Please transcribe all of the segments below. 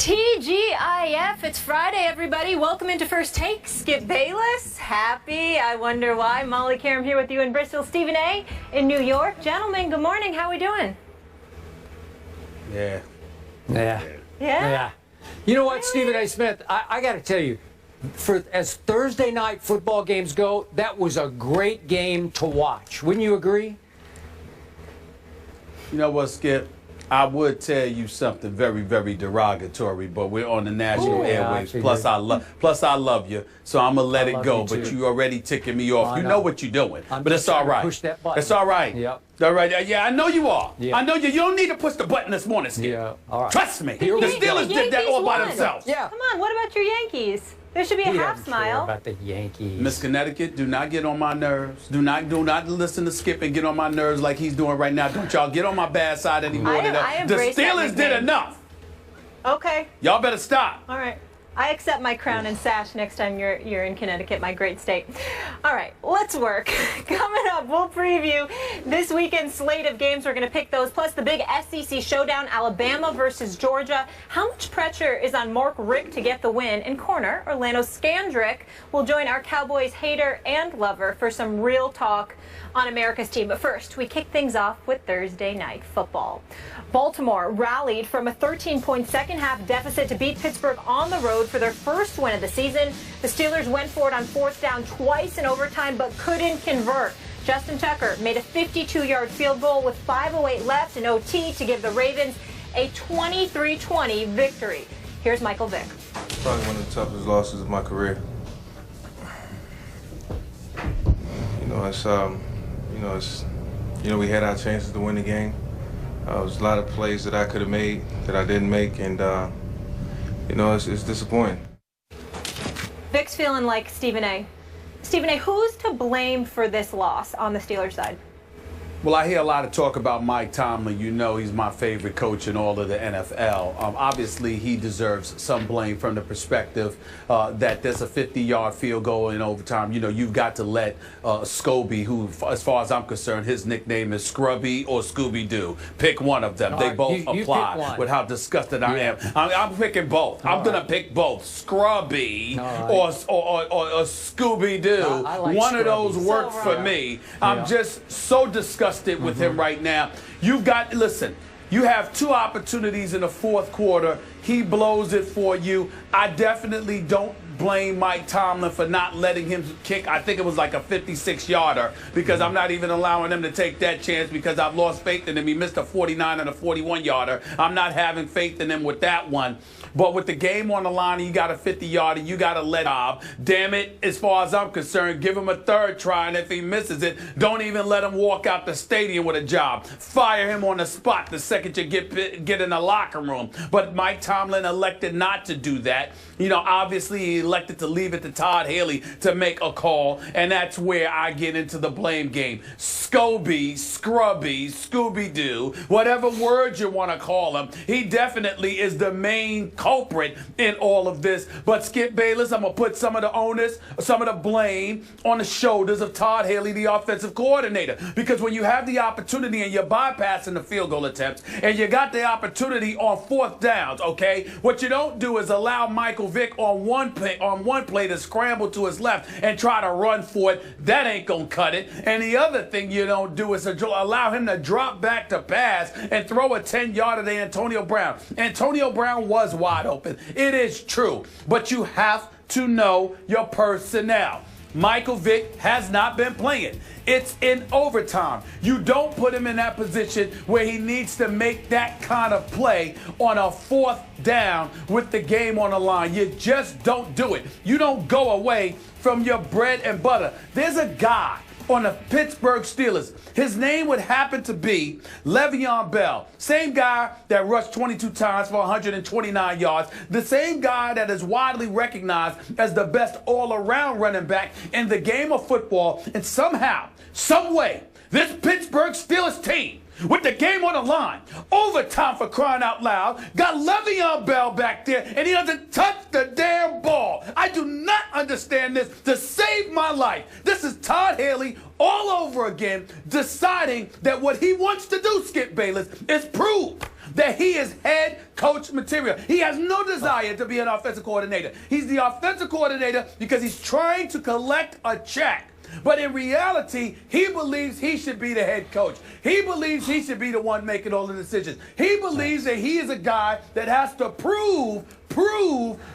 TGIF, it's Friday, everybody. Welcome into First Take. Skip Bayless, happy. I wonder why. Molly Karam here with you in Bristol. Stephen A. in New York. Gentlemen, good morning. How are we doing? Yeah. You know what, really? Stephen A. Smith, I got to tell you, as Thursday night football games go, that was a great game to watch. Wouldn't you agree? You know what, Skip? I would tell you something very, very derogatory, but we're on the national airwaves. Plus, I love you, so I'm gonna let it go. But you already ticking me off. You know what you're doing, but it's all right. Push that button. It's all right. Yep. All right. Yeah, I know you are. Yep. I know you. You don't need to push the button this morning, Skip. Yeah. All right. Trust me. The Steelers did that all by themselves. Yeah. Come on. What about your Yankees? There should be a half smile. About the Yankees. Miss Connecticut, do not get on my nerves. Do not listen to Skip and get on my nerves like he's doing right now. Don't y'all get on my bad side anymore. The Steelers did enough. Okay. Y'all better stop. All right. I accept my crown and sash next time you're in Connecticut, my great state. All right, let's work. Coming up, we'll preview this weekend's slate of games. We're going to pick those, plus the big SEC showdown, Alabama versus Georgia. How much pressure is on Mark Richt to get the win? In corner, Orlando Scandrick will join our Cowboys hater and lover for some real talk on America's team. But first, we kick things off with Thursday night football. Baltimore rallied from a 13-point second-half deficit to beat Pittsburgh on the road for their first win of the season. The Steelers went for it on fourth down twice in overtime, but couldn't convert. Justin Tucker made a 52-yard field goal with 5:08 left in OT to give the Ravens a 23-20 victory. Here's Michael Vick. Probably one of the toughest losses of my career. We had our chances to win the game. There was a lot of plays that I could have made that I didn't make, and it's disappointing. Vic's feeling like Stephen A. Stephen A., who's to blame for this loss on the Steelers side? Well, I hear a lot of talk about Mike Tomlin. You know he's my favorite coach in all of the NFL. Obviously, he deserves some blame from the perspective that there's a 50-yard field goal in overtime. You know, you've got to let Scobie, who, as far as I'm concerned, his nickname is Scrubby or Scooby-Doo. Pick one of them. They both apply with how disgusted I am. I'm picking both. I'm going to pick both. Scrubby or Scooby-Doo. Like one Scrubby. of those work for me. I'm just so disgusted with him right now. You have two opportunities in the fourth quarter. He blows it for you. I definitely don't blame Mike Tomlin for not letting him kick. I think it was like a 56-yarder because I'm not even allowing him to take that chance because I've lost faith in him. He missed a 49 and a 41-yarder. I'm not having faith in him with that one. But with the game on the line, you got a 50-yarder, you got to let Bob. Damn it, as far as I'm concerned, give him a third try, and if he misses it, don't even let him walk out the stadium with a job. Fire him on the spot the second you get in the locker room. But Mike Tomlin elected not to do that. You know, obviously he elected to leave it to Todd Haley to make a call, and that's where I get into the blame game. Scobie, Scrubby, Scooby-Doo, whatever word you want to call him, he definitely is the main culprit in all of this. But Skip Bayless, I'm going to put some of the onus, some of the blame on the shoulders of Todd Haley, the offensive coordinator. Because when you have the opportunity and you're bypassing the field goal attempts and you got the opportunity on fourth downs, okay, what you don't do is allow Michael Vick on one play to scramble to his left and try to run for it. That ain't going to cut it. And the other thing you don't do is allow him to drop back to pass and throw a 10-yarder to Antonio Brown. Antonio Brown was wide open. It is true. But you have to know your personnel. Michael Vick has not been playing. It's in overtime. You don't put him in that position where he needs to make that kind of play on a fourth down with the game on the line. You just don't do it. You don't go away from your bread and butter. There's a guy on the Pittsburgh Steelers. His name would happen to be Le'Veon Bell. Same guy that rushed 22 times for 129 yards. The same guy that is widely recognized as the best all-around running back in the game of football. And somehow, some way, this Pittsburgh Steelers team, with the game on the line, overtime for crying out loud, got Le'Veon Bell back there, and he doesn't touch the damn ball. I do not understand this. To save my life, this is Todd Haley all over again, deciding that what he wants to do, Skip Bayless, is prove that he is head coach material. He has no desire to be an offensive coordinator. He's the offensive coordinator because he's trying to collect a check. But in reality, he believes he should be the head coach. He believes he should be the one making all the decisions. He believes that he is a guy that has to prove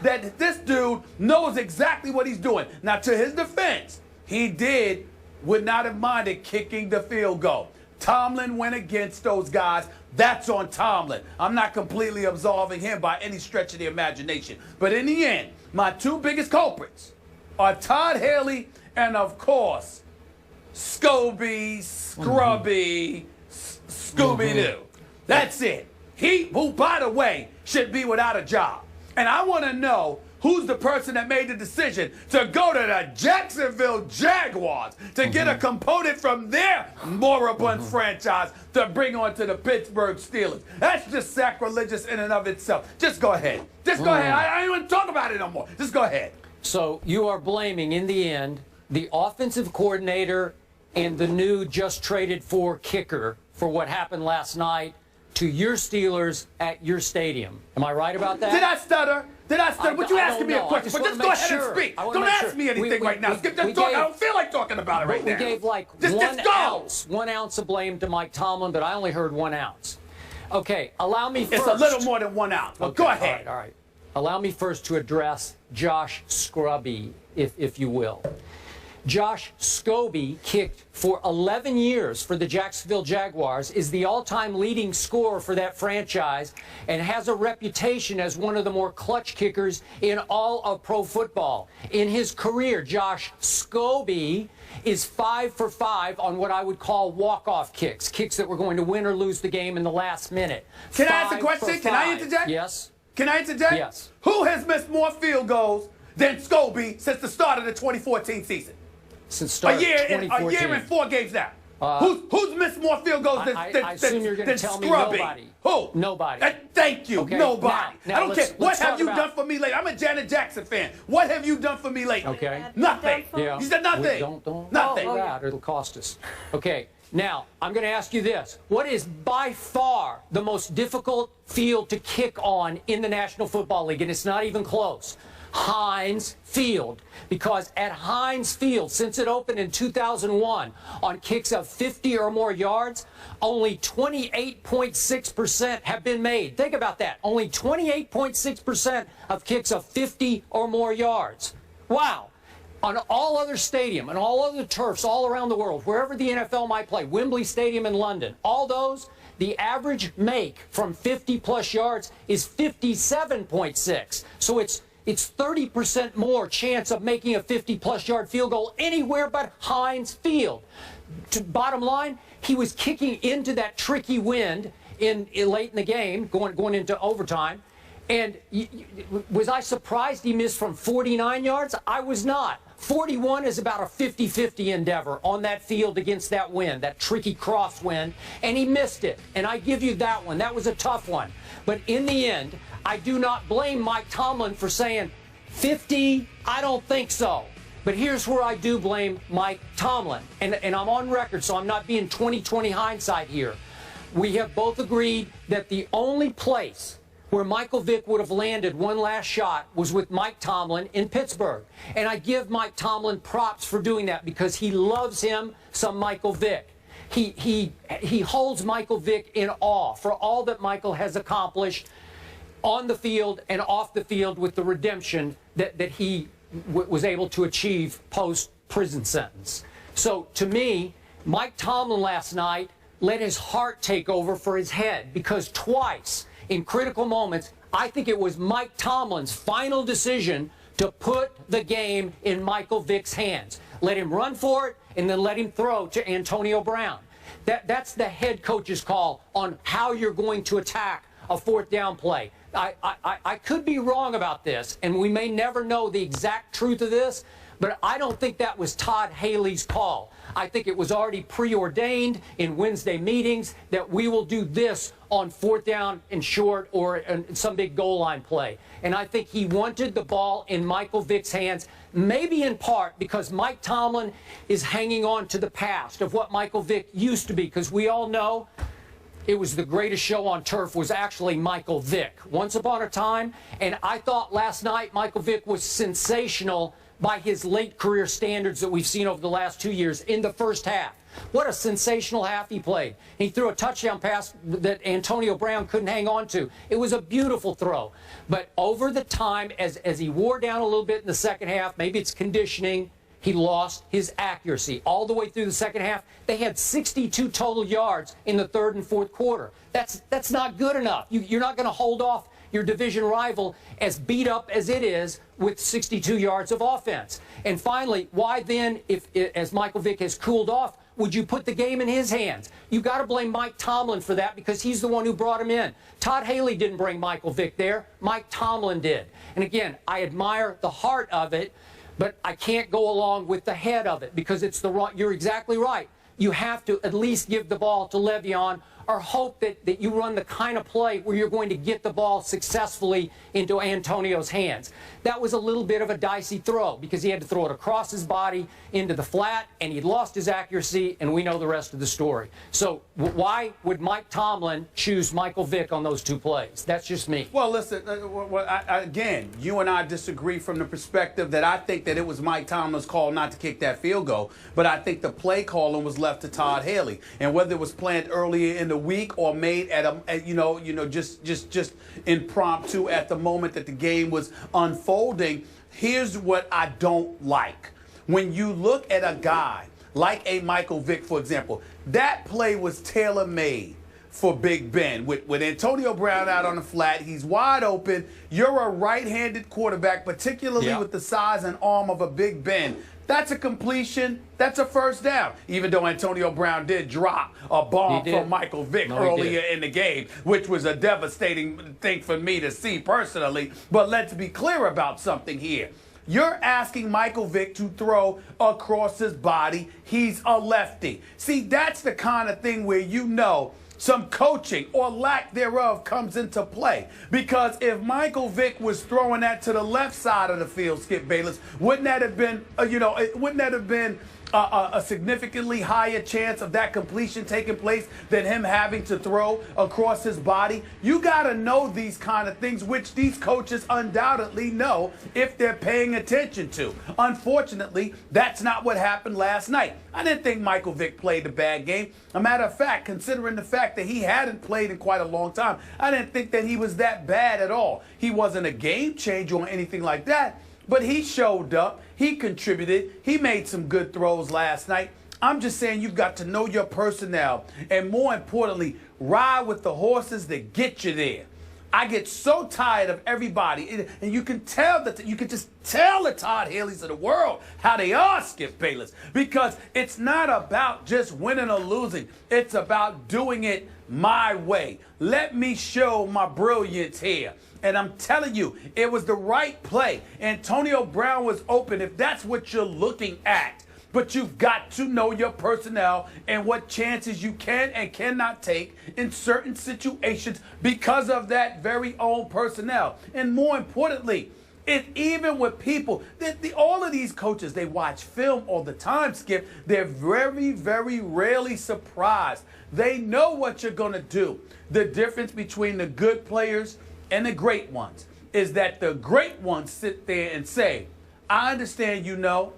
that this dude knows exactly what he's doing. Now, to his defense, he would not have minded kicking the field goal. Tomlin went against those guys. That's on Tomlin. I'm not completely absolving him by any stretch of the imagination. But in the end, my two biggest culprits are Todd Haley and, of course, Scobie, Scrubby, Scooby-Doo. That's it. He, who, by the way, should be without a job. And I want to know who's the person that made the decision to go to the Jacksonville Jaguars to get a component from their moribund franchise to bring on to the Pittsburgh Steelers. That's just sacrilegious in and of itself. Just go ahead. Just go ahead. I don't even talk about it no more. Just go ahead. So you are blaming, in the end, the offensive coordinator and the new just traded for kicker for what happened last night to your Steelers at your stadium. Am I right about that? Did I stutter? Did I stutter? But you asking me a question. But just go ahead and speak. Don't ask me anything right now. I don't feel like talking about it right now. We gave like one ounce of blame to Mike Tomlin, but I only heard 1 ounce. Okay, allow me first. It's a little more than 1 ounce. Well, go ahead. All right. Allow me first to address Josh Scrubby, if you will. Josh Scobie kicked for 11 years for the Jacksonville Jaguars, is the all-time leading scorer for that franchise, and has a reputation as one of the more clutch kickers in all of pro football. In his career, Josh Scobie is 5 for 5 on what I would call walk-off kicks, kicks that were going to win or lose the game in the last minute. Can I ask a question? Can I interject? Yes. Can I interject? Yes. Who has missed more field goals than Scobie since the start of the 2014 season? Since start a year 2014. A year and 4 games now. Who's missed more field goals than I assume you're going to tell me Scrubby? Nobody. Who? Nobody. Thank you. Okay, nobody. now I don't care. What have you done done for me lately? I'm a Janet Jackson fan. What have you done for me lately? Okay. Nothing. Yeah. You said nothing. Don't nothing. Oh, yeah. It'll cost us. Okay. Now, I'm going to ask you this. What is by far the most difficult field to kick on in the National Football League? And it's not even close. Heinz Field. Because at Heinz Field, since it opened in 2001, on kicks of 50 or more yards, only 28.6% have been made. Think about that. Only 28.6% of kicks of 50 or more yards. Wow. On all other stadium and all other turfs all around the world, wherever the NFL might play, Wembley Stadium in London, all those, the average make from 50-plus yards is 57.6. So it's 30% more chance of making a 50-plus yard field goal anywhere but Heinz Field. Bottom line, he was kicking into that tricky wind late in the game, going into overtime. And was I surprised he missed from 49 yards? I was not. 41 is about a 50-50 endeavor on that field against that wind, that tricky crosswind, and he missed it. And I give you that one. That was a tough one. But in the end, I do not blame Mike Tomlin for saying 50, I don't think so. But here's where I do blame Mike Tomlin. And I'm on record, so I'm not being 20/20 hindsight here. We have both agreed that the only place where Michael Vick would have landed one last shot was with Mike Tomlin in Pittsburgh. And I give Mike Tomlin props for doing that because he loves him some Michael Vick. He holds Michael Vick in awe for all that Michael has accomplished on the field and off the field with the redemption that he was able to achieve post-prison sentence. So to me, Mike Tomlin last night let his heart take over for his head because twice in critical moments, I think it was Mike Tomlin's final decision to put the game in Michael Vick's hands. Let him run for it and then let him throw to Antonio Brown. That's the head coach's call on how you're going to attack a fourth down play. I could be wrong about this, and we may never know the exact truth of this, but I don't think that was Todd Haley's call. I think it was already preordained in Wednesday meetings that we will do this on fourth down and short or in some big goal line play. And I think he wanted the ball in Michael Vick's hands, maybe in part because Mike Tomlin is hanging on to the past of what Michael Vick used to be, because we all know it was the greatest show on turf was actually Michael Vick. Once upon a time, and I thought last night Michael Vick was sensational by his late career standards that we've seen over the last 2 years in the first half. What a sensational half he played. He threw a touchdown pass that Antonio Brown couldn't hang on to. It was a beautiful throw. But over the time, as he wore down a little bit in the second half, maybe it's conditioning, he lost his accuracy. All the way through the second half, they had 62 total yards in the third and fourth quarter. That's not good enough. You're not going to hold off your division rival as beat up as it is with 62 yards of offense. And finally, why then, as Michael Vick has cooled off, would you put the game in his hands? You got to blame Mike Tomlin for that because he's the one who brought him in. Todd Haley didn't bring Michael Vick there. Mike Tomlin did. And again, I admire the heart of it, but I can't go along with the head of it because it's the wrong. You're exactly right. You have to at least give the ball to Le'Veon or hope that you run the kind of play where you're going to get the ball successfully into Antonio's hands. That was a little bit of a dicey throw because he had to throw it across his body into the flat, and he'd lost his accuracy, and we know the rest of the story. So why would Mike Tomlin choose Michael Vick on those two plays? That's just me. Well, listen, again, you and I disagree from the perspective that I think that it was Mike Tomlin's call not to kick that field goal, but I think the play calling was left to Todd Haley. And whether it was planned earlier in the week or made just impromptu at the moment that the game was unfolding, here's what I don't like. When you look at a guy like a Michael Vick, for example, that play was tailor-made for Big Ben. With Antonio Brown out on the flat, he's wide open. You're a right-handed quarterback, particularly with the size and arm of a Big Ben. That's a completion. That's a first down. Even though Antonio Brown did drop a bomb from Michael Vick earlier in the game, which was a devastating thing for me to see personally. But let's be clear about something here. You're asking Michael Vick to throw across his body. He's a lefty. See, that's the kind of thing where you know some coaching or lack thereof comes into play. Because if Michael Vick was throwing that to the left side of the field, Skip Bayless, wouldn't that have been, a significantly higher chance of that completion taking place than him having to throw across his body? You got to know these kind of things, which these coaches undoubtedly know if they're paying attention to. Unfortunately, that's not what happened last night. I didn't think Michael Vick played a bad game. A matter of fact, considering the fact that he hadn't played in quite a long time, I didn't think that he was that bad at all. He wasn't a game changer or anything like that. But he showed up, he contributed, he made some good throws last night. I'm just saying you've got to know your personnel and, more importantly, ride with the horses that get you there. I get so tired of everybody, and you can tell that you can just tell the Todd Haley's of the world how they are, Skip Bayless, because it's not about just winning or losing. It's about doing it my way. Let me show my brilliance here. And I'm telling you, it was the right play. Antonio Brown was open, if that's what you're looking at. But you've got to know your personnel and what chances you can and cannot take in certain situations because of that very own personnel. And more importantly, even with people, all of these coaches, they watch film all the time, Skip. They're very, very rarely surprised. They know what you're going to do. The difference between the good players and the great ones is that the great ones sit there and say, I understand you know,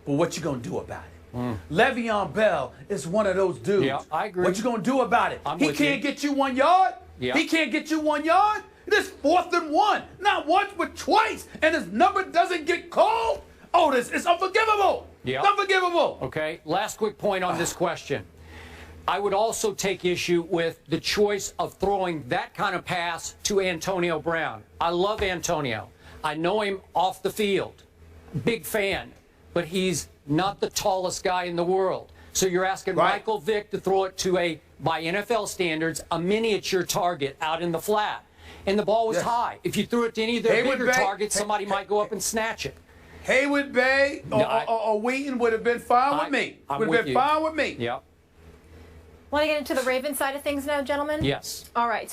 but what you going to do about it? Le'Veon Bell is one of those dudes. Yeah, I agree. What you going to do about it? He can't get you 1 yard? Yeah. He can't get you 1 yard? This 4th and 1. Not once, but twice. And his number doesn't get called? Oh, this is unforgivable. Yeah. It's unforgivable. Okay, last quick point on this question. I would also take issue with the choice of throwing that kind of pass to Antonio Brown. I love Antonio. I know him off the field. Big fan. But he's not the tallest guy in the world. So you're asking Michael Vick to throw it to by NFL standards, a miniature target out in the flat. And the ball was high. If you threw it to any of their bigger targets, somebody might go up and snatch it. Haywood Bay or Wheaton would have been fine with me. Would have been fine with me. Yep. Want to get into the Ravens side of things now, gentlemen? Yes. All right.